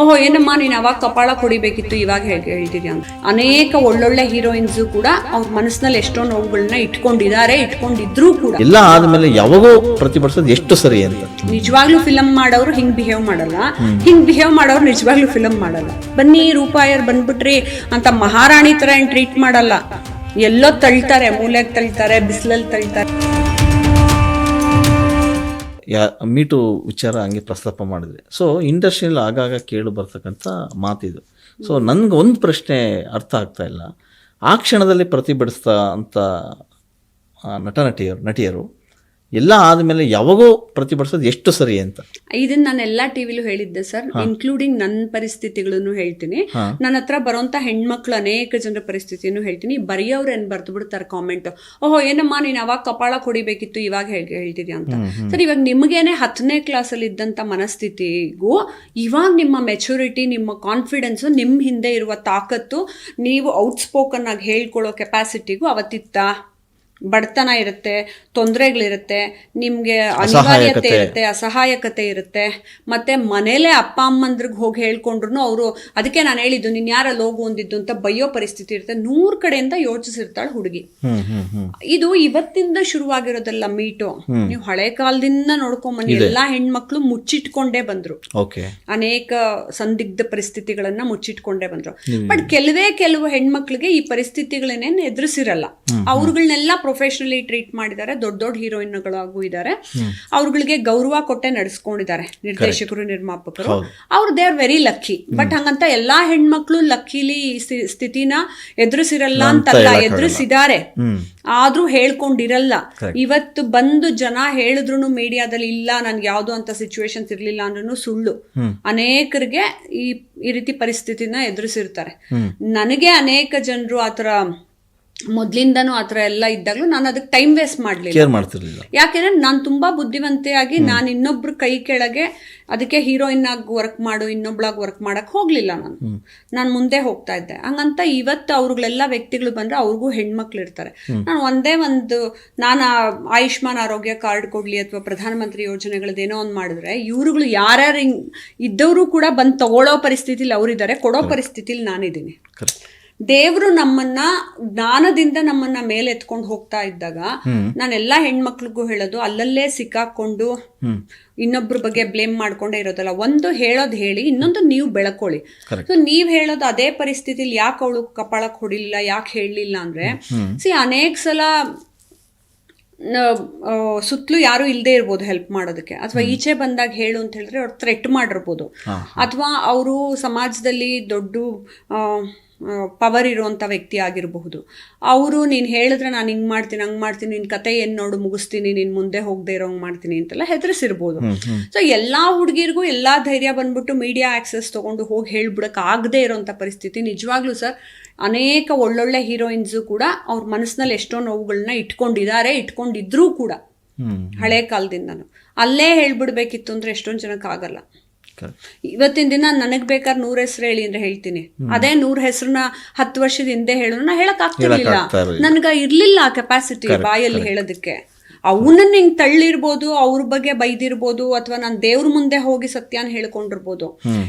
ಓಹೋ ಏನಮ್ಮ ನೀನು ಅವಾಗ ಕಪಾಳ ಕೊಡಿಬೇಕಿತ್ತು ಇವಾಗ ಹೇಳ್ತಿದ್ಯಾ ಅಂತ. ಅನೇಕ ಒಳ್ಳೊಳ್ಳೆ ಹೀರೋಯಿನ್ಸ್ ಕೂಡ ಅವ್ರ ಮನಸ್ಸಿನಲ್ಲಿ ಎಷ್ಟೋ ನೋವುಗಳನ್ನ ಇಟ್ಕೊಂಡಿದ್ರು ಕೂಡ ಎಲ್ಲ ಆದ್ಮೇಲೆ ಯಾವಾಗೋ ಪ್ರತಿಭಟಿಸೋದು ಎಷ್ಟು ಸರಿ ಅಂತ. ನಿಜವಾಗ್ಲೂ ಫಿಲಂ ಮಾಡೋರು ಹಿಂಗ್ ಬಿಹೇವ್ ಮಾಡಲ್ಲ, ಹಿಂಗ್ ಬಿಹೇವ್ ಮಾಡೋರು ನಿಜವಾಗ್ಲೂ ಫಿಲಂ ಮಾಡಲ್ಲ. ಬನ್ನಿ ರೂಪಾಯರ್ ಬಂದ್ಬಿಟ್ರಿ ಅಂತ ಮಹಾರಾಣಿ ತರ ಏನ್ ಟ್ರೀಟ್ ಮಾಡಲ್ಲ. ಎಲ್ಲೋ ತಳ್ತಾರೆ, ಮೂಲೆಗೆ ತಳ್ತಾರೆ, ಬಿಸಿಲಲ್ಲಿ ತಳ್ತಾರೆ. ಮೀಟು ವಿಚಾರ ಹಂಗೆ ಪ್ರಸ್ತಾಪ ಮಾಡಿದ್ರೆ ಸೊ ಇಂಡಸ್ಟ್ರಿಯಲ್ಲಿ ಆಗಾಗ ಕೇಳು ಬರ್ತಕ್ಕಂಥ ಮಾತಿದು. ಸೊ ನನಗೆ ಒಂದು ಪ್ರಶ್ನೆ ಅರ್ಥ ಆಗ್ತಾ ಇಲ್ಲ. ಆ ಕ್ಷಣದಲ್ಲಿ ಪ್ರತಿಭಟಿಸ್ತಾ ಅಂತ ನಟಿಯರು ಎಲ್ಲ ಆದಮೇಲೆ ಯಾವಾಗೋ ಪ್ರತಿಭಟಿಸೋದು ಎಷ್ಟು ಸರಿ ಅಂತ. ಇದನ್ನ ನಾನು ಎಲ್ಲಾ ಟಿವಿಲೂ ಹೇಳಿದ್ದೆ ಸರ್, ಇನ್ಕ್ಲೂಡಿಂಗ್ ನನ್ನ ಪರಿಸ್ಥಿತಿಗಳನ್ನು ಹೇಳ್ತೀನಿ. ನನ್ನ ಹತ್ರ ಬರೋಂಥ ಹೆಣ್ಮಕ್ಳು ಅನೇಕ ಜನರ ಪರಿಸ್ಥಿತಿಯನ್ನು ಹೇಳ್ತೀನಿ. ಬರೆಯೋರು ಏನ್ ಬರ್ದು ಬಿಡ್ತಾರೆ ಕಾಮೆಂಟ್, ಓಹೋ ಏನಮ್ಮ ನೀನು ಅವಾಗ ಕಪಾಳ ಕೊಡಿಬೇಕಿತ್ತು ಇವಾಗ ಹೇಳ್ತಿದ್ಯಾ ಅಂತ. ಸರ್ ಇವಾಗ ನಿಮಗೇನೆ 10ನೇ ಕ್ಲಾಸಲ್ಲಿ ಇದ್ದಂಥ ಮನಸ್ಥಿತಿಗೂ ಇವಾಗ ನಿಮ್ಮ ಮೆಚುರಿಟಿ, ನಿಮ್ಮ ಕಾನ್ಫಿಡೆನ್ಸು, ನಿಮ್ಮ ಹಿಂದೆ ಇರುವ ತಾಕತ್ತು, ನೀವು ಔಟ್ಸ್ಪೋಕನ್ ಆಗಿ ಹೇಳ್ಕೊಳ್ಳೋ ಕೆಪಾಸಿಟಿಗೂ ಅವತ್ತಿತ್ತ. ಬಡತನ ಇರುತ್ತೆ, ತೊಂದರೆಗಳಿರುತ್ತೆ, ನಿಮಗೆ ಅನಿವಾರ್ಯತೆ ಇರುತ್ತೆ, ಅಸಹಾಯಕತೆ ಇರುತ್ತೆ. ಮತ್ತೆ ಮನೇಲೆ ಅಪ್ಪ ಅಮ್ಮಂದ್ರಿಗೆ ಹೋಗಿ ಹೇಳ್ಕೊಂಡ್ರು ಅವರು ಅದಕ್ಕೆ ನಾನು ಹೇಳಿದ್ದು ನೀನ್ ಯಾರಲ್ಲಿ ಹೋಗು ಒಂದಿದ್ದು ಅಂತ ಬೈಯೋ ಪರಿಸ್ಥಿತಿ ಇರುತ್ತೆ. 100 ಕಡೆಯಿಂದ ಯೋಚಿಸಿರ್ತಾಳೆ ಹುಡುಗಿ. ಇದು ಇವತ್ತಿಂದ ಶುರುವಾಗಿರೋದಲ್ಲ ಮೀಟು. ನೀವು ಹಳೆ ಕಾಲದಿಂದ ನೋಡ್ಕೊಂಬನ್ನಿ, ಎಲ್ಲಾ ಹೆಣ್ಮಕ್ಳು ಮುಚ್ಚಿಟ್ಕೊಂಡೇ ಬಂದ್ರು. ಅನೇಕ ಸಂದಿಗ್ಧ ಪರಿಸ್ಥಿತಿಗಳನ್ನ ಮುಚ್ಚಿಟ್ಕೊಂಡೇ ಬಂದ್ರು. ಬಟ್ ಕೆಲವು ಹೆಣ್ಮಕ್ಳಿಗೆ ಈ ಪರಿಸ್ಥಿತಿಗಳನ್ನೇನು ಎದುರಿಸಿರಲ್ಲ. ಅವ್ರುಗಳನ್ನೆಲ್ಲ ಪ್ರೊಫೆಷನಲಿ ಟ್ರೀಟ್ ಮಾಡಿದ್ದಾರೆ. ದೊಡ್ಡ ದೊಡ್ಡ ಹೀರೋಯಿನ್ಗಳಾಗೂ ಇದ್ದಾರೆ. ಅವ್ರುಗಳಿಗೆ ಗೌರವ ಕೊಟ್ಟೆ ನಡೆಸ್ಕೊಂಡಿದ್ದಾರೆ ನಿರ್ದೇಶಕರು, ನಿರ್ಮಾಪಕರು. ಅವ್ರು they are very lucky. But ಹಂಗಂತ ಎಲ್ಲಾ ಹೆಣ್ಮಕ್ಳು ಲಕ್ಕಿಲಿ ಸ್ಥಿತಿನ ಎದುರಿಸಿರಲ್ಲ ಅಂತಲ್ಲ, ಎದುರಿಸಿದ್ದಾರೆ. ಆದ್ರೂ ಹೇಳ್ಕೊಂಡಿರಲ್ಲ. ಇವತ್ತು ಬಂದು ಜನ ಹೇಳಿದ್ರು ಮೀಡಿಯಾದಲ್ಲಿ ಇಲ್ಲ ನನ್ಗೆ ಯಾವ್ದು ಅಂತ ಸಿಚುವೇಶನ್ಸ್ ಇರ್ಲಿಲ್ಲ ಅಂದ್ರೂ ಸುಳ್ಳು. ಅನೇಕರಿಗೆ ಈ ರೀತಿ ಪರಿಸ್ಥಿತಿನ ಎದುರಿಸಿರ್ತಾರೆ. ನನಗೆ ಅನೇಕ ಜನರು ಆತರ ಮೊದ್ಲಿಂದನೂ ಆತರ ಎಲ್ಲ ಇದ್ದಾಗ್ಲೂ ನಾನು ಅದಕ್ಕೆ ಟೈಮ್ ವೇಸ್ಟ್ ಮಾಡ್ಲಿಲ್ಲ. ಯಾಕೆಂದ್ರೆ ನಾನು ತುಂಬಾ ಬುದ್ಧಿವಂತೆಯಾಗಿ ನಾನು ಇನ್ನೊಬ್ರು ಕೈ ಕೆಳಗೆ ಅದಕ್ಕೆ ಹೀರೋಯಿನ್ ಆಗಿ ವರ್ಕ್ ಮಾಡು, ಇನ್ನೊಬ್ಳಾಗಿ ವರ್ಕ್ ಮಾಡಕ್ ಹೋಗ್ಲಿಲ್ಲ. ನಾನು ಮುಂದೆ ಹೋಗ್ತಾ ಇದ್ದೆ. ಹಂಗಂತ ಇವತ್ತು ಅವ್ರುಗಳೆಲ್ಲ ವ್ಯಕ್ತಿಗಳು ಬಂದ್ರೆ ಅವ್ರಿಗೂ ಹೆಣ್ಮಕ್ಳು ಇರ್ತಾರೆ. ನಾನು ಆಯುಷ್ಮಾನ್ ಆರೋಗ್ಯ ಕಾರ್ಡ್ ಕೊಡ್ಲಿ ಅಥವಾ ಪ್ರಧಾನಮಂತ್ರಿ ಯೋಜನೆಗಳದ್ದೇನೋ ಒಂದು ಮಾಡಿದ್ರೆ ಇವ್ರುಗಳು ಯಾರ್ಯಾರು ಇದ್ದವರು ಕೂಡ ಬಂದು ತಗೊಳ್ಳೋ ಪರಿಸ್ಥಿತಿಲಿ ಅವರಿದ್ದಾರೆ, ಕೊಡೋ ಪರಿಸ್ಥಿತಿಲಿ ನಾನಿದ್ದೀನಿ. ದೇವ್ರು ನಮ್ಮನ್ನ ಜ್ಞಾನದಿಂದ ನಮ್ಮನ್ನ ಮೇಲೆ ಎತ್ಕೊಂಡು ಹೋಗ್ತಾ ಇದ್ದಾಗ ನಾನೆಲ್ಲಾ ಹೆಣ್ಮಕ್ಳಿಗೂ ಹೇಳೋದು, ಅಲ್ಲಲ್ಲೇ ಸಿಕ್ಕಾಕೊಂಡು ಇನ್ನೊಬ್ರ ಬಗ್ಗೆ ಬ್ಲೇಮ್ ಮಾಡ್ಕೊಂಡೇ ಇರೋದಲ್ಲ. ಒಂದು ಹೇಳೋದು ಹೇಳಿ, ಇನ್ನೊಂದು ನೀವು ಬೆಳ್ಕೊಳ್ಳಿ. ಸೊ ನೀವ್ ಹೇಳೋದು ಅದೇ ಪರಿಸ್ಥಿತಿಲಿ ಯಾಕೆ ಅವಳು ಕಪಾಳಕ್ಕೆ ಹೊಡಿಲಿಲ್ಲ, ಯಾಕೆ ಹೇಳಲಿಲ್ಲ ಅಂದ್ರೆ ಅನೇಕ ಸಲ ಸುತ್ತಲೂ ಯಾರು ಇಲ್ಲದೆ ಇರ್ಬೋದು ಹೆಲ್ಪ್ ಮಾಡೋದಕ್ಕೆ, ಅಥವಾ ಈಚೆ ಬಂದಾಗ ಹೇಳು ಅಂತ ಹೇಳಿದ್ರೆ ಅವ್ರು ಥ್ರೆಟ್ ಮಾಡಿರ್ಬೋದು, ಅಥವಾ ಅವರು ಸಮಾಜದಲ್ಲಿ ದೊಡ್ಡ ಪವರ್ ಇರುವಂಥ ವ್ಯಕ್ತಿ ಆಗಿರಬಹುದು. ಅವರು ನೀನು ಹೇಳಿದ್ರೆ ನಾನು ಹಿಂಗೆ ಮಾಡ್ತೀನಿ, ಹಂಗೆ ಮಾಡ್ತೀನಿ, ನಿನ್ನ ಕತೆ ಏನು ನೋಡು ಮುಗಿಸ್ತೀನಿ, ನೀನು ಮುಂದೆ ಹೋಗದೆ ಇರೋಂಗೆ ಮಾಡ್ತೀನಿ ಅಂತೆಲ್ಲ ಹೆದರಿಸಿರ್ಬೋದು. ಸೊ ಎಲ್ಲ ಹುಡುಗಿರಿಗೂ ಎಲ್ಲ ಧೈರ್ಯ ಬಂದ್ಬಿಟ್ಟು ಮೀಡಿಯಾ ಆಕ್ಸೆಸ್ ತೊಗೊಂಡು ಹೋಗಿ ಹೇಳ್ಬಿಡಕ್ಕೆ ಆಗದೆ ಇರೋಂಥ ಪರಿಸ್ಥಿತಿ. ನಿಜವಾಗ್ಲೂ ಸರ್ ಅನೇಕ ಒಳ್ಳೊಳ್ಳೆ ಹೀರೋಯಿನ್ಸು ಕೂಡ ಅವ್ರ ಮನಸ್ಸಿನಲ್ಲಿ ಎಷ್ಟೋ ನೋವುಗಳನ್ನ ಇಟ್ಕೊಂಡಿದ್ರು ಕೂಡ ಹಳೆ ಕಾಲದಿಂದನೂ. ಅಲ್ಲೇ ಹೇಳ್ಬಿಡ್ಬೇಕಿತ್ತು ಅಂದ್ರೆ ಎಷ್ಟೊಂದು ಜನಕ್ಕೆ ಆಗಲ್ಲ. ಇವತ್ತಿನ ದಿನ ನನಗ್ ಬೇಕಾದ್ರೆ 100 ಹೆಸರು ಹೇಳಿ ಅಂದ್ರೆ ಹೇಳ್ತೀನಿ. ಅದೇ 100 ಹೆಸರನ್ನ 10 ವರ್ಷದ ಹಿಂದೆ ಹೇಳು ನಾ ಹೇಳಕ್ ಆಗ್ತಿರ್ಲಿಲ್ಲ. ನನ್ಗ ಇರ್ಲಿಲ್ಲ ಕೆಪಾಸಿಟಿ ಬಾಯಲ್ಲಿ ಹೇಳೋದಕ್ಕೆ. ಅವನನ್ನ ಹಿಂಗ್ ತಳ್ಳಿರ್ಬೋದು, ಅವ್ರ ಬಗ್ಗೆ ಬೈದಿರ್ಬೋದು, ಅಥವಾ ನಾನು ದೇವ್ರ ಮುಂದೆ ಹೋಗಿ ಸತ್ಯಾನ ಹೇಳ್ಕೊಂಡಿರ್ಬೋದು.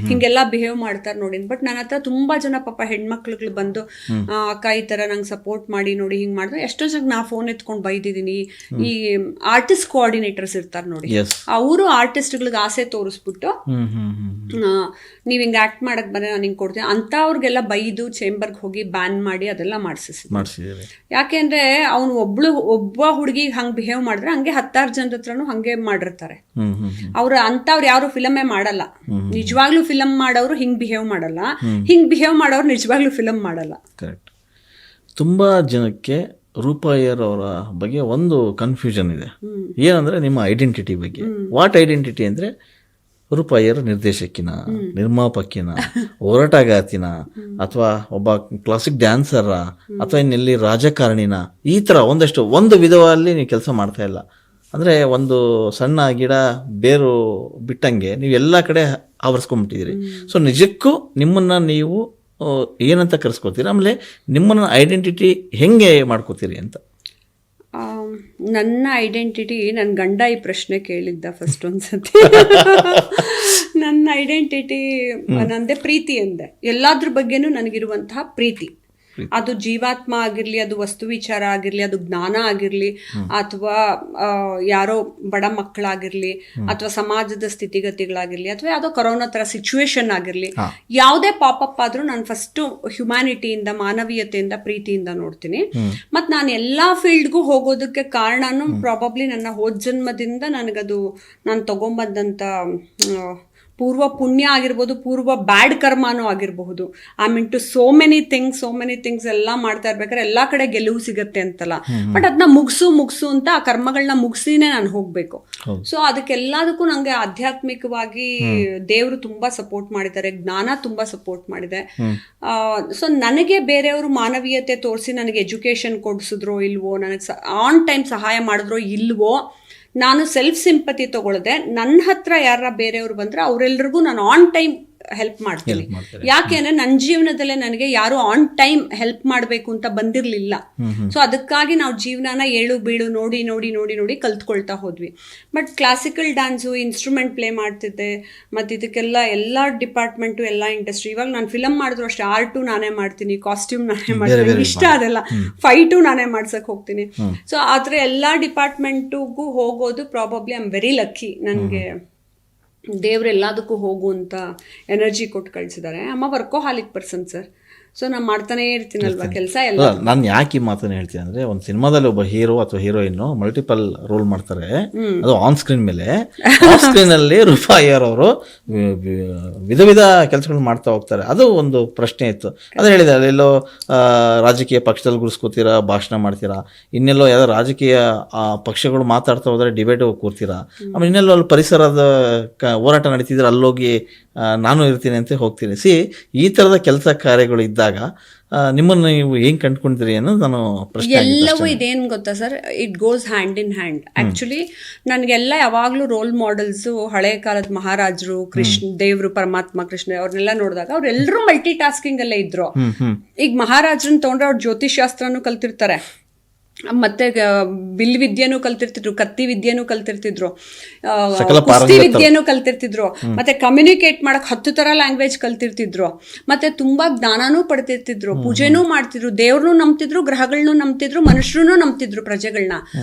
ಹಿಂಗೆಲ್ಲಾ ಬಿಹೇವ್ ಮಾಡ್ತಾರೆ ನೋಡಿ. ಬಟ್ ನನ್ನ ಹತ್ರ ತುಂಬಾ ಜನ ಪಾಪ ಹೆಣ್ಮಕ್ಳುಗಳು ಬಂದು ಅಕ್ಕ ಈ ತರ ನಂಗೆ ಸಪೋರ್ಟ್ ಮಾಡಿ ನೋಡಿ ಹಿಂಗ್ ಮಾಡಿದ್ರೆ ಎಷ್ಟೋ ಜನ ನಾ ಫೋನ್ ಎತ್ಕೊಂಡು ಬೈದಿದ್ದೀನಿ. ಈ ಆರ್ಟಿಸ್ಟ್ ಕೋಆರ್ಡಿನೇಟರ್ಸ್ ಇರ್ತಾರೆ ನೋಡಿ, ಅವರು ಆರ್ಟಿಸ್ಟ್ಗಳಿಗೆ ಆಸೆ ತೋರಿಸ್ಬಿಟ್ಟು ನೀವ್ ಹಿಂಗ್ ಆಕ್ಟ್ ಮಾಡಕ್ ಬಂದ್ರೆ ನಾನು ಹಿಂಗ್ ಕೊಡ್ತೀನಿ ಅಂತ ಅವ್ರಿಗೆಲ್ಲ ಬೈದು ಚೇಂಬರ್ಗೆ ಹೋಗಿ ಬ್ಯಾನ್ ಮಾಡಿ ಅದೆಲ್ಲ ಮಾಡಿಸಿದ್ರು. ಯಾಕೆಂದ್ರೆ ಅವನು ಒಬ್ಬ ಹುಡುಗಿ ಹಂಗ್ ಬಿಹೇವ್ ಮಾಡಿದ್ರೆ ಹಂಗೆ 10 ಜನರ ಹತ್ರನು ಹಂಗೆ ಮಾಡಿರ್ತಾರೆ. ಅವ್ರು ಯಾರು ಫಿಲಮೇ ಮಾಡಲ್ಲ. ನಿಜವಾಗ್ಲೂ ಫಿಲಂ ಮಾಡೋರು ಹಿಂಗ್ ಬಿಹೇವ್ ಮಾಡಲ್ಲ, ಹಿಂಗ್ ಬಿಹೇವ್ ಮಾಡೋರು ನಿಜವಾಗ್ಲೂ ಫಿಲಂ ಮಾಡಲ್ಲ. ಕರೆಕ್ಟ್. ತುಂಬಾ ಜನಕ್ಕೆ ರೂಪಾಯರ್ ಅವರ ಬಗ್ಗೆ ಒಂದು ಕನ್ಫ್ಯೂಷನ್ ಇದೆ. ಏನಂದ್ರೆ ನಿಮ್ಮ ಐಡೆಂಟಿಟಿ ಬಗ್ಗೆ. ವಾಟ್ ಐಡೆಂಟಿಟಿ ಅಂದ್ರೆ ರೂಪಾಯರ್ ನಿರ್ದೇಶಕಿನ, ನಿರ್ಮಾಪಕಿನ, ಹೋರಾಟಗಾತಿನ, ಅಥವಾ ಒಬ್ಬ ಕ್ಲಾಸಿಕ್ ಡ್ಯಾನ್ಸರ, ಅಥವಾ ಇನ್ನೆಲ್ಲಿ ರಾಜಕಾರಣಿನ, ಈ ಥರ ಒಂದು ವಿಧವಾಗಿ ನೀವು ಕೆಲಸ ಮಾಡ್ತಾ ಇಲ್ಲ. ಅಂದರೆ ಒಂದು ಸಣ್ಣ ಗಿಡ ಬೇರು ಬಿಟ್ಟಂಗೆ ನೀವು ಎಲ್ಲ ಕಡೆ ಆವರಿಸ್ಕೊಂಡ್ಬಿಟ್ಟಿದ್ದೀರಿ. ಸೊ ನಿಜಕ್ಕೂ ನಿಮ್ಮನ್ನು ನೀವು ಏನಂತ ಕರೆಸ್ಕೊತೀರಿ, ಆಮೇಲೆ ನಿಮ್ಮನ್ನ ಐಡೆಂಟಿಟಿ ಹೆಂಗೆ ಮಾಡ್ಕೋತೀರಿ ಅಂತ. ನನ್ನ ಐಡೆಂಟಿಟಿ, ನನ್ನ ಗಂಡ ಈ ಪ್ರಶ್ನೆ ಕೇಳಿದ್ದ ಫಸ್ಟ್ ಒಂದ್ಸತಿ. ನನ್ನ ಐಡೆಂಟಿಟಿ ನಂದೇ ಪ್ರೀತಿ ಅಂದೆ. ಎಲ್ಲಾದ್ರ ಬಗ್ಗೆನೂ ನನಗಿರುವಂತಹ ಪ್ರೀತಿ, ಅದು ಜೀವಾತ್ಮ ಆಗಿರ್ಲಿ, ಅದು ವಸ್ತು ವಿಚಾರ ಆಗಿರ್ಲಿ, ಅದು ಜ್ಞಾನ ಆಗಿರ್ಲಿ, ಅಥವಾ ಯಾರೋ ಬಡ ಮಕ್ಕಳಾಗಿರ್ಲಿ, ಅಥವಾ ಸಮಾಜದ ಸ್ಥಿತಿಗತಿಗಳಾಗಿರ್ಲಿ, ಅಥವಾ ಯಾವುದೋ ಕೊರೋನಾ ತರ ಸಿಚುವೇಶನ್ ಆಗಿರ್ಲಿ, ಯಾವುದೇ ಪಾಪಪ್ ಆದ್ರೂ ನಾನು ಫಸ್ಟ್ ಹ್ಯುಮ್ಯಾನಿಟಿಯಿಂದ, ಮಾನವೀಯತೆಯಿಂದ, ಪ್ರೀತಿಯಿಂದ ನೋಡ್ತೀನಿ. ಮತ್ ನಾನು ಎಲ್ಲಾ ಫೀಲ್ಡ್ಗೂ ಹೋಗೋದಕ್ಕೆ ಕಾರಣನು ಪ್ರಾಬಬ್ಲಿ ನನ್ನ ಹೋದ ಜನ್ಮದಿಂದ ನನಗದು ನಾನು ತಗೊಂಬಂದಂತ ಪೂರ್ವ ಪುಣ್ಯ ಆಗಿರ್ಬೋದು, ಪೂರ್ವ ಬ್ಯಾಡ್ ಕರ್ಮನೂ ಆಗಿರಬಹುದು. I mean to so many things ಎಲ್ಲ ಮಾಡ್ತಾ ಇರ್ಬೇಕಾದ್ರೆ ಎಲ್ಲಾ ಕಡೆ ಗೆಲುವು ಸಿಗತ್ತೆ ಅಂತಲ್ಲ, ಬಟ್ ಅದನ್ನ ಮುಗಿಸು ಅಂತ ಆ ಕರ್ಮಗಳನ್ನ ಮುಗಿಸಿನೇ ನಾನು ಹೋಗ್ಬೇಕು. ಸೊ ಅದಕ್ಕೆಲ್ಲದಕ್ಕೂ ನಂಗೆ ಆಧ್ಯಾತ್ಮಿಕವಾಗಿ ದೇವರು ತುಂಬಾ ಸಪೋರ್ಟ್ ಮಾಡಿದ್ದಾರೆ, ಜ್ಞಾನ ತುಂಬಾ ಸಪೋರ್ಟ್ ಮಾಡಿದೆ. ಸೊ ನನಗೆ ಬೇರೆಯವರು ಮಾನವೀಯತೆ ತೋರಿಸಿ ನನಗೆ ಎಜುಕೇಶನ್ ಕೊಡಿಸಿದ್ರೋ ಇಲ್ವೋ, ನನಗೆ ಆನ್ ಟೈಮ್ ಸಹಾಯ ಮಾಡಿದ್ರೋ ಇಲ್ವೋ, ನಾನು ಸೆಲ್ಫ್ ಸಿಂಪತಿ ತಗೊಳ್ಳದೆ ನನ್ನ ಹತ್ರ ಯಾರ ಬೇರೆಯವರು ಬಂದ್ರೆ ಅವರೆಲ್ಲರಿಗೂ ನಾನು ಆನ್ ಟೈಮ್ ಹೆಲ್ಪ್ ಮಾಡ್ತೀನಿ. ಯಾಕೆಂದ್ರೆ ನನ್ನ ಜೀವನದಲ್ಲೇ ನನಗೆ ಯಾರು ಆನ್ ಟೈಮ್ ಹೆಲ್ಪ್ ಮಾಡಬೇಕು ಅಂತ ಬಂದಿರಲಿಲ್ಲ. ಸೊ ಅದಕ್ಕಾಗಿ ನಾವು ಜೀವನನ ಏಳು ಬೀಳು ನೋಡಿ ನೋಡಿ ನೋಡಿ ನೋಡಿ ಕಲ್ತ್ಕೊಳ್ತಾ ಹೋದ್ವಿ. But classical dance, instrument play ಮಾಡ್ತಿದ್ದೆ, ಮತ್ತು ಇದಕ್ಕೆಲ್ಲ ಎಲ್ಲ ಡಿಪಾರ್ಟ್ಮೆಂಟು, ಎಲ್ಲ ಇಂಡಸ್ಟ್ರಿ. ಇವಾಗ ನಾನು ಫಿಲಮ್ ಮಾಡಿದ್ರು ಅಷ್ಟೇ, ಆರ್ಟು ನಾನೇ ಮಾಡ್ತೀನಿ, ಕಾಸ್ಟ್ಯೂಮ್ ನಾನೇ ಮಾಡ್ತೀನಿ, ಇಷ್ಟ ಅದೆಲ್ಲ, ಫೈಟು ನಾನೇ ಮಾಡ್ಸಕ್ ಹೋಗ್ತೀನಿ. ಸೊ ಆ ಥರ ಎಲ್ಲ ಡಿಪಾರ್ಟ್ಮೆಂಟಿಗೂ ಹೋಗೋದು probably I am very lucky. ನನಗೆ ದೇವ್ರು ಎಲ್ಲದಕ್ಕೂ ಹೋಗು ಅಂತ ಎನರ್ಜಿ ಕೊಟ್ಟು ಕಳಿಸಿದ್ದಾರೆ. ಅಮ್ಮ ವರ್ಕೋಹಾಲಿಕ್ ಪರ್ಸನ್ ಸರ್. ಸೊ ನಾನು ಮಾಡ್ತಾನೆ ಇರ್ತೀನಲ್ವಾ ಕೆಲಸ ಎಲ್ಲ. ನಾನು ಯಾಕೆ ಈ ಮಾತನ್ನು ಹೇಳ್ತೀನಿ ಅಂದರೆ, ಒಂದು ಸಿನಿಮಾದಲ್ಲಿ ಒಬ್ಬ ಹೀರೋ ಅಥವಾ ಹೀರೋಯಿನ್ನು ಮಲ್ಟಿಪಲ್ ರೋಲ್ ಮಾಡ್ತಾರೆ, ಅದು ಆನ್ ಸ್ಕ್ರೀನ್ ಮೇಲೆ. ಆನ್ ಸ್ಕ್ರೀನಲ್ಲಿ ರೂಪಾ ಅಯ್ಯರ್ ಅವರು ವಿಧ ವಿಧ ಕೆಲಸಗಳು ಮಾಡ್ತಾ ಹೋಗ್ತಾರೆ. ಅದು ಒಂದು ಪ್ರಶ್ನೆ ಇತ್ತು. ಅದು ಹೇಳಿದೆ, ಅಲ್ಲೆಲ್ಲೋ ರಾಜಕೀಯ ಪಕ್ಷದಲ್ಲಿ ಗುರುಸ್ಕೋತೀರಾ, ಭಾಷಣ ಮಾಡ್ತೀರಾ, ಇನ್ನೆಲ್ಲೋ ಯಾವುದೋ ರಾಜಕೀಯ ಪಕ್ಷಗಳು ಮಾತಾಡ್ತಾ ಹೋದರೆ ಡಿಬೇಟ್ ಹೋಗಿ ಕೂರ್ತೀರಾ, ಆಮೇಲೆ ಇನ್ನೆಲ್ಲೋ ಅಲ್ಲಿ ಪರಿಸರದ ಹೋರಾಟ ನಡೀತಿದ್ರೆ ಅಲ್ಲೋಗಿ ನಾನು ಇರ್ತೀನಿ ಅಂತ ಹೋಗ್ತೀನಿ. ಈ ಥರದ ಕೆಲಸ ಕಾರ್ಯಗಳು ಇದ್ದಾಗ ನಿಮ್ಮನ್ನು ನೀವು ಹೆಂಗ್ ಕಂಡುಕೊಂಡಿದ್ರಿ ಅನ್ನೋದು ನಾನು ಪ್ರಶ್ನೆ. ಎಲ್ಲವೂ ಇದೇನು ಗೊತ್ತಾ sir, it goes hand in hand. Actually ನನಗೆಲ್ಲ ಯಾವಾಗಲೂ ರೋಲ್ ಮಾಡೆಲ್ಸು ಹಳೆ ಕಾಲದ ಮಹಾರಾಜರು, ದೇವರು, ಪರಮಾತ್ಮ, ಕೃಷ್ಣ ಅವ್ರನ್ನೆಲ್ಲ ನೋಡಿದಾಗ ಅವರೆಲ್ಲರೂ ಮಲ್ಟಿ ಟಾಸ್ಕಿಂಗ್ ಅಲ್ಲೇ ಇದ್ರು. ಈಗ ಮಹಾರಾಜರನ್ನ ತಗೊಂಡ್ರೆ ಅವ್ರು ಜ್ಯೋತಿಷಾಸ್ತ್ರನೂ ಕಲ್ತಿರ್ತಾರೆ, ಮತ್ತೆ ಬಿಲ್ ವಿದ್ಯೆನೂ ಕಲ್ತಿರ್ತಿದ್ರು, ಕತ್ತಿ ವಿದ್ಯೆನೂ ಕಲ್ತಿರ್ತಿದ್ರು, ಕುಸ್ತಿ ವಿದ್ಯೆನೂ ಕಲ್ತಿರ್ತಿದ್ರು, ಮತ್ತೆ ಕಮ್ಯುನಿಕೇಟ್ ಮಾಡಕ್ 10 ತರ ಲ್ಯಾಂಗ್ವೇಜ್ ಕಲ್ತಿರ್ತಿದ್ರು, ಮತ್ತೆ ತುಂಬಾ ಜ್ಞಾನನೂ ಪಡ್ತಿರ್ತಿದ್ರು, ಪೂಜೆನೂ ಮಾಡ್ತಿದ್ರು, ದೇವ್ರನ್ನೂ ನಂಬ್ತಿದ್ರು, ಗ್ರಹಗಳನ್ನೂ ನಂಬ್ತಿದ್ರು, ಮನುಷ್ಯರನ್ನೂ ನಂಬ್ತಿದ್ರು, ಪ್ರಜೆಗಳನ್ನ.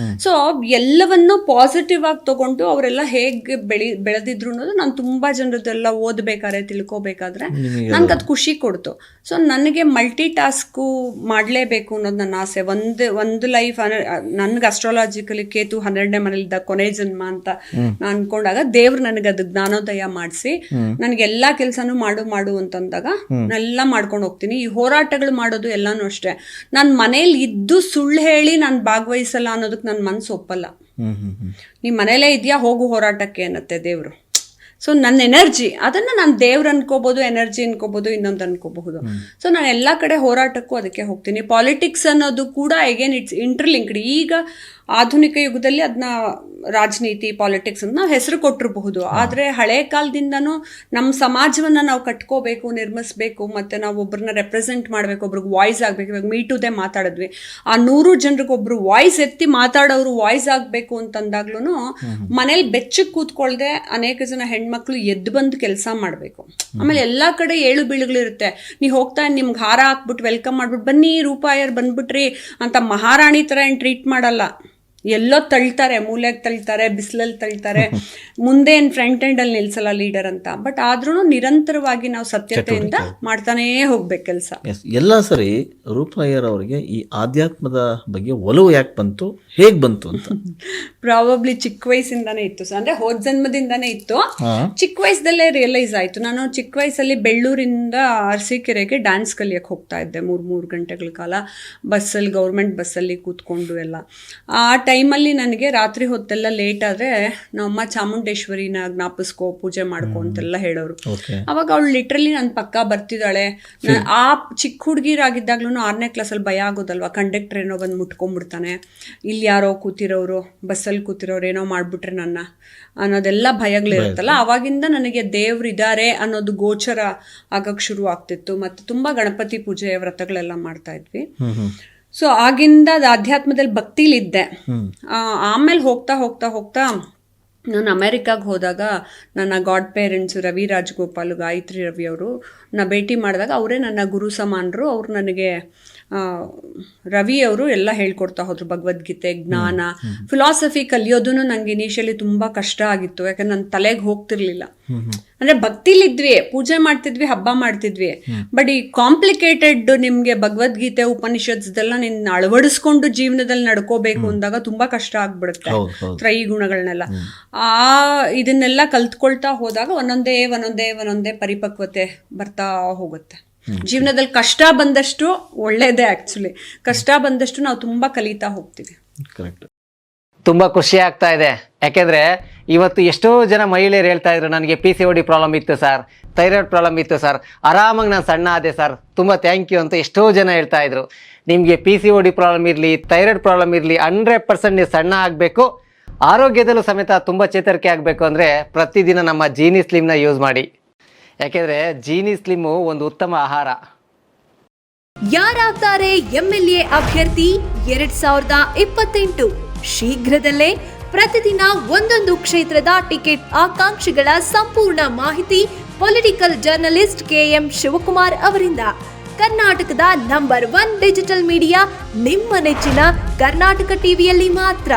ಸೊ ಎಲ್ಲವನ್ನೂ ಪಾಸಿಟಿವ್ ಆಗಿ ತಗೊಂಡು ಅವರೆಲ್ಲ ಹೇಗೆ ಬೆಳೆದಿದ್ರು ಅನ್ನೋದು ನಾನು ತುಂಬಾ ಜನರದೆಲ್ಲ ಓದ್ಬೇಕಾದ್ರೆ, ತಿಳ್ಕೊಬೇಕಾದ್ರೆ ನನ್ಗೆ ಅದು ಖುಷಿ ಕೊಡ್ತು. ಸೊ ನನಗೆ ಮಲ್ಟಿ ಟಾಸ್ಕು ಮಾಡಲೇಬೇಕು ಅನ್ನೋದು ನನ್ನ ಆಸೆ. ಒಂದು ಲೈಫ್ ನನ್ಗೆ ಅಸ್ಟ್ರಾಲಜಿಕಲಿ ಕೇತು 12ನೇ ಮನೇಲಿದ್ದ ಕೊನೆ ಜನ್ಮ ಅಂತ ನಾನು ಅನ್ಕೊಂಡಾಗ ದೇವ್ರು ನನಗೆ ಅದು ಜ್ಞಾನೋದಯ ಮಾಡಿಸಿ ನನಗೆ ಎಲ್ಲಾ ಕೆಲ್ಸನೂ ಮಾಡು ಅಂತಂದಾಗ ನಾನೆಲ್ಲ ಮಾಡ್ಕೊಂಡು ಹೋಗ್ತೀನಿ. ಈ ಹೋರಾಟಗಳು ಮಾಡೋದು ಎಲ್ಲಾನು ಅಷ್ಟೇ. ನಾನು ಮನೇಲಿ ಇದ್ದು ಸುಳ್ಳು ಹೇಳಿ ನಾನು ಭಾಗವಹಿಸಲ್ಲ ಅನ್ನೋದಕ್ಕೆ ನನ್ನ ಮನ್ಸು ಒಪ್ಪಲ್ಲ. ನೀ ಮನೇಲೇ ಇದೆಯಾ, ಹೋಗು ಹೋರಾಟಕ್ಕೆ ಅನ್ನತ್ತೆ ದೇವ್ರು. ಸೊ ನನ್ನ ಎನರ್ಜಿ ಅದನ್ನು ನಾನು ದೇವ್ರು ಅನ್ಕೋಬಹುದು, ಎನರ್ಜಿ ಅನ್ಕೋಬಹುದು, ಇನ್ನೊಂದು ಅನ್ಕೋಬಹುದು. ಸೊ ನಾನು ಎಲ್ಲ ಕಡೆ ಹೋರಾಟಕ್ಕೂ ಅದಕ್ಕೆ ಹೋಗ್ತೀನಿ. ಪಾಲಿಟಿಕ್ಸ್ ಅನ್ನೋದು ಕೂಡ ಅಗೇನ್ ಇಟ್ಸ್ ಇಂಟರ್ಲಿಂಕ್ಡ್. ಈಗ ಆಧುನಿಕ ಯುಗದಲ್ಲಿ ಅದನ್ನ ರಾಜನೀತಿ, ಪಾಲಿಟಿಕ್ಸ್ ಅಂತ ನಾವು ಹೆಸರು ಕೊಟ್ಟಿರಬಹುದು, ಆದರೆ ಹಳೆ ಕಾಲದಿಂದನೂ ನಮ್ಮ ಸಮಾಜವನ್ನ ನಾವು ಕಟ್ಕೋಬೇಕು, ನಿರ್ಮಿಸ್ಬೇಕು, ಮತ್ತೆ ನಾವು ಒಬ್ಬರನ್ನ ರೆಪ್ರೆಸೆಂಟ್ ಮಾಡಬೇಕು, ಒಬ್ರಿಗೆ ವಾಯ್ಸ್ ಆಗಬೇಕು. ಇವಾಗ ಮೀಟುದೇ ಮಾತಾಡಿದ್ವಿ, ಆ 100 ಜನರಿಗೆ ಒಬ್ರು ವಾಯ್ಸ್ ಎತ್ತಿ ಮಾತಾಡೋರು ವಾಯ್ಸ್ ಆಗಬೇಕು ಅಂತಂದಾಗ್ಲೂ ಮನೇಲಿ ಬೆಚ್ಚಗೆ ಕೂತ್ಕೊಳ್ದೆ ಅನೇಕ ಜನ ಹೆಣ್ಮಕ್ಳು ಎದ್ದು ಬಂದು ಕೆಲಸ ಮಾಡಬೇಕು. ಆಮೇಲೆ ಎಲ್ಲಾ ಕಡೆ ಏಳು ಬೀಳುಗಳಿರುತ್ತೆ. ನೀವು ಹೋಗ್ತಾ ನಿಮ್ಗೆ ಹಾರ ಹಾಕ್ಬಿಟ್ಟು ವೆಲ್ಕಮ್ ಮಾಡ್ಬಿಟ್ಟು ಬನ್ನಿ ರೂಪಾ ಅಯ್ಯರ್ ಬಂದ್ಬಿಟ್ರಿ ಅಂತ ಮಹಾರಾಣಿ ತರ ಏನ್ ಟ್ರೀಟ್ ಮಾಡಲ್ಲ. ಎಲ್ಲೋ ತಳ್ತಾರೆ, ಮೂಲೆಗೆ ತಳ್ತಾರೆ, ಬಿಸಿಲಲ್ಲಿ ತಳ್ತಾರೆ, ಮುಂದೆ ಏನು ಫ್ರಂಟ್ ಎಂಡ್ ಅಲ್ಲಿ ನಿಲ್ಸಲ್ಲ ಲೀಡರ್ ಅಂತ. ಬಟ್ ಆದ್ರೂ ನಿರಂತರವಾಗಿ ನಾವು ಸತ್ಯತೆಯಿಂದ ಮಾಡ್ತಾನೇ ಹೋಗ್ಬೇಕು ಕೆಲಸ. ಎಲ್ಲ ಸರಿ ರೂಪಾ ಅಯ್ಯರ್ ಅವರಿಗೆ ಈ ಆಧ್ಯಾತ್ಮದ ಬಗ್ಗೆ ಒಲವು ಯಾಕೆ ಬಂತು, ಹೇಗ್ ಬಂತು ಅಂತ? ಪ್ರಾಬಬ್ಲಿ ಚಿಕ್ಕ ವಯಸ್ಸಿಂದಾನೇ ಇತ್ತು, ಅಂದ್ರೆ ಹೋದ ಜನ್ಮದಿಂದಾನೇ ಇತ್ತು. ಚಿಕ್ಕ ವಯಸ್ಸದಲ್ಲೇ ರಿಯಲೈಸ್ ಆಯ್ತು. ನಾನು ಚಿಕ್ಕ ವಯಸ್ಸಲ್ಲಿ ಬೆಳ್ಳೂರಿಂದ ಅರಸೀಕೆರೆಗೆ ಡ್ಯಾನ್ಸ್ ಕಲಿಯಕ್ಕೆ ಹೋಗ್ತಾ ಇದ್ದೆ 3 ಗಂಟೆಗಳ ಕಾಲ ಬಸ್ಸಲ್ಲಿ, ಗೌರ್ಮೆಂಟ್ ಬಸ್ಸಲ್ಲಿ ಕೂತ್ಕೊಂಡು ಎಲ್ಲ. ಆ ಟೈಮಲ್ಲಿ ನನಗೆ ರಾತ್ರಿ ಹೊತ್ತೆಲ್ಲ ಲೇಟ್ ಆದರೆ ನಮ್ಮಮ್ಮ ಚಾಮುಂಡೇಶ್ವರಿನ ಜ್ಞಾಪಿಸ್ಕೋ, ಪೂಜೆ ಮಾಡ್ಕೊ ಅಂತೆಲ್ಲ ಹೇಳೋರು. ಅವಾಗ ಅವಳು ಲಿಟ್ರಲಿ ನನ್ನ ಪಕ್ಕ ಬರ್ತಿದ್ದಾಳೆ. ಆ ಚಿಕ್ಕ ಹುಡುಗಿರಾಗಿದ್ದಾಗ್ಲೂ 6ನೇ ಕ್ಲಾಸಲ್ಲಿ ಭಯ ಆಗೋದಲ್ವಾ, ಕಂಡಕ್ಟರ್ ಏನೋ ಬಂದು ಮುಟ್ಕೊಂಡ್ಬಿಡ್ತಾನೆ, ಇಲ್ಲಿ ಯಾರೋ ಕೂತಿರೋರು, ಬಸ್ಸಲ್ಲಿ ಕೂತಿರೋರು ಏನೋ ಮಾಡ್ಬಿಟ್ರೆ ನನ್ನ ಅನ್ನೋದೆಲ್ಲ ಭಯಗಳಿರುತ್ತಲ್ಲ. ಅವಾಗಿಂದ ನನಗೆ ದೇವ್ರಿದ್ದಾರೆ ಅನ್ನೋದು ಗೋಚರ ಆಗಕ್ಕೆ ಶುರು ಆಗ್ತಿತ್ತು. ಮತ್ತು ತುಂಬ ಗಣಪತಿ ಪೂಜೆ ವ್ರತಗಳೆಲ್ಲ ಮಾಡ್ತಾ ಇದ್ವಿ. ಸೊ ಆಗಿಂದ ಅದು ಅಧ್ಯಾತ್ಮದಲ್ಲಿ ಭಕ್ತಿಲಿದ್ದೆ. ಆಮೇಲೆ ಹೋಗ್ತಾ ಹೋಗ್ತಾ ಹೋಗ್ತಾ ನಾನು ಅಮೆರಿಕಾಗೆ ಹೋದಾಗ ನನ್ನ ಗಾಡ್ ಪೇರೆಂಟ್ಸು ರವಿ ರಾಜಗೋಪಾಲ್, ಗಾಯತ್ರಿ ರವಿ ಅವರು ಭೇಟಿ ಮಾಡಿದಾಗ ಅವರೇ ನನ್ನ ಗುರು ಸಮಾನರು. ಅವರು ನನಗೆ ರವಿ ಅವರು ಎಲ್ಲ ಹೇಳ್ಕೊಡ್ತಾ ಹೋದ್ರು, ಭಗವದ್ಗೀತೆ, ಜ್ಞಾನ, ಫಿಲಾಸಫಿ ಕಲಿಯೋದನ್ನು ನಂಗೆ ಇನಿಷಿಯಲಿ ತುಂಬ ಕಷ್ಟ ಆಗಿತ್ತು. ಯಾಕಂದ್ರೆ ನನ್ನ ತಲೆಗೆ ಹೋಗ್ತಿರ್ಲಿಲ್ಲ. ಅಂದರೆ ಭಕ್ತಿಲಿದ್ವಿ, ಪೂಜೆ ಮಾಡ್ತಿದ್ವಿ, ಹಬ್ಬ ಮಾಡ್ತಿದ್ವಿ. ಬಟ್ ಈ ಕಾಂಪ್ಲಿಕೇಟೆಡ್ ನಿಮಗೆ ಭಗವದ್ಗೀತೆ, ಉಪನಿಷತ್ಸ್ದೆಲ್ಲ ನಿನ್ನ ಅಳವಡಿಸ್ಕೊಂಡು ಜೀವನದಲ್ಲಿ ನಡ್ಕೋಬೇಕು ಅಂದಾಗ ತುಂಬ ಕಷ್ಟ ಆಗ್ಬಿಡುತ್ತೆ. ತ್ರೈಗುಣಗಳನ್ನೆಲ್ಲ ಇದನ್ನೆಲ್ಲ ಕಲ್ತ್ಕೊಳ್ತಾ ಹೋದಾಗ ಒಂದೊಂದೇ ಪರಿಪಕ್ವತೆ ಬರ್ತಾ ಹೋಗುತ್ತೆ. ಜೀವನದಲ್ಲಿ ಕಷ್ಟ ಬಂದಷ್ಟು ಒಳ್ಳೇದೇ. ಆಕ್ಚುಲಿ ಕಷ್ಟ ಬಂದಷ್ಟು ನಾವು ತುಂಬಾ ಕಲಿತಾ ಹೋಗ್ತೀವಿ. ಕರೆಕ್ಟ್. ತುಂಬ ಖುಷಿ ಆಗ್ತಾ ಇದೆ. ಯಾಕೆಂದರೆ ಇವತ್ತು ಎಷ್ಟೋ ಜನ ಮಹಿಳೆಯರು ಹೇಳ್ತಾ ಇದ್ರು, ನನಗೆ PCOD ಪ್ರಾಬ್ಲಮ್ ಇತ್ತು ಸರ್, ಥೈರಾಯ್ಡ್ ಪ್ರಾಬ್ಲಮ್ ಇತ್ತು ಸರ್, ಆರಾಮಾಗಿ ನಾನು ಸಣ್ಣ ಆದೆ ಸರ್, ತುಂಬ ಥ್ಯಾಂಕ್ ಯು ಅಂತ ಎಷ್ಟೋ ಜನ ಹೇಳ್ತಾ ಇದ್ರು. ನಿಮಗೆ PCOD ಪ್ರಾಬ್ಲಮ್ ಇರಲಿ, ಥೈರಾಯ್ಡ್ ಪ್ರಾಬ್ಲಮ್ ಇರಲಿ, 100% ನೀವು ಸಣ್ಣ ಆಗಬೇಕು, ಆರೋಗ್ಯದಲ್ಲೂ ಸಮೇತ ತುಂಬ ಚೇತರಿಕೆ ಆಗಬೇಕು ಅಂದರೆ ಪ್ರತಿದಿನ ನಮ್ಮ ಜೀನಿ ಸ್ಲಿಮ್ನ ಯೂಸ್ ಮಾಡಿ. ಯಾಕೆಂದರೆ ಜೀನಿ ಸ್ಲಿಮ್ಮು ಒಂದು ಉತ್ತಮ ಆಹಾರ. ಯಾರಾಗ್ತಾರೆ MLA ಅಭ್ಯರ್ಥಿ 2028? ಶೀಘ್ರದಲ್ಲೇ ಪ್ರತಿದಿನ ಒಂದೊಂದು ಕ್ಷೇತ್ರದ ಟಿಕೆಟ್ ಆಕಾಂಕ್ಷಿಗಳ ಸಂಪೂರ್ಣ ಮಾಹಿತಿ ಪೊಲಿಟಿಕಲ್ ಜರ್ನಲಿಸ್ಟ್ KM ಶಿವಕುಮಾರ್ ಅವರಿಂದ. ಕರ್ನಾಟಕದ ನಂಬರ್ 1 ಡಿಜಿಟಲ್ ಮೀಡಿಯಾ ನಿಮ್ಮ ನೆಚ್ಚಿನ ಕರ್ನಾಟಕ ಟಿವಿಯಲ್ಲಿ ಮಾತ್ರ.